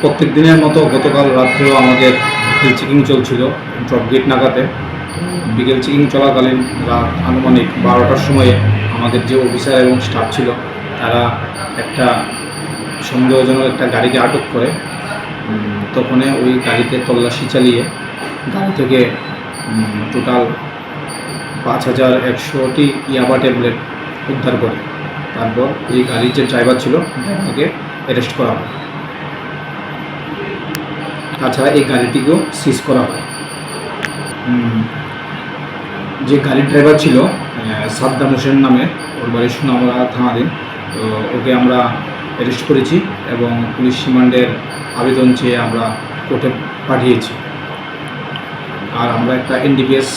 প্রত্যেক দিনের মতো গতকাল রাত্রেও আমাদের চেকিং চলছিল ড্রপ গেট নাগাতে। বিকেল চেকিং চলাকালীন রাত আনুমানিক 12টার সময়ে আমাদের যে অফিসার এবং স্টাফ ছিল তারা একটা সন্দেহজনক একটা গাড়িকে আটক করে। তখন ওই গাড়িতে তল্লাশি চালিয়ে গাড়ি থেকে টোটাল 5100টি ইয়াবা ট্যাবলেট উদ্ধার করে। তারপর এই গাড়ির যে ড্রাইভার ছিল তাকে অ্যারেস্ট করা হয়। তাছাড়া এই গাড়িটিকেও সিজ করা হয়। যে গাড়ির ড্রাইভার ছিল সাদ্দাম হোসেন নামে, ওর বাড়ি সোনামুড়া থানাধীন। তো ওকে আমরা অ্যারেস্ট করেছি এবং পুলিশ রিমান্ডের আবেদন চেয়ে আমরা কোর্টে পাঠিয়েছি। আর আমরা একটা এনডিপিএস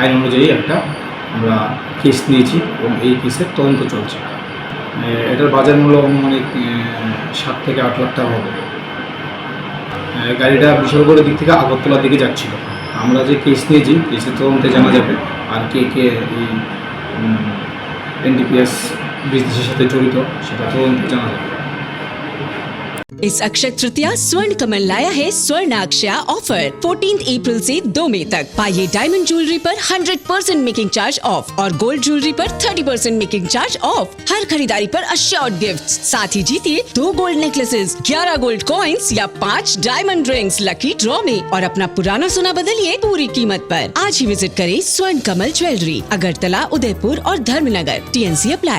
আইন অনুযায়ী একটা আমরা কেস নিয়েছি এবং এই কেসের তদন্ত চলছে। এটার বাজার মূল্য অনুমানিক 7 থেকে 8 লাখ টাকা হবে। গাড়িটা বিশালগড়ের দিক থেকে আগরতলার দিকে যাচ্ছিল। আমরা যে কেস নিয়েছি কেসের তদন্তে জানা যাবে আর কে কে এই এনডিপিএস বিজনেসের সাথে জড়িত সেটা তদন্তে জানা যাবে। इस अक्षय तृतीया स्वर्ण कमल लाया है स्वर्ण अक्षया ऑफर 14 अप्रैल से 2 मई तक। पाइए डायमंड ज्वेलरी पर 100% मेकिंग चार्ज ऑफ और गोल्ड ज्वेलरी पर 30% मेकिंग चार्ज ऑफ। हर खरीदारी पर अश्योर्ड गिफ्ट्स, साथ ही जीतिए 2 गोल्ड नेकलेसेस, 11 गोल्ड कॉइन्स या 5 डायमंड रिंग्स लकी ड्रॉ में और अपना पुराना सोना बदलिए पूरी कीमत पर। आज ही विजिट करें स्वर्ण कमल ज्वेलरी, अगरतला, उदयपुर और धर्मनगर। TNC apply.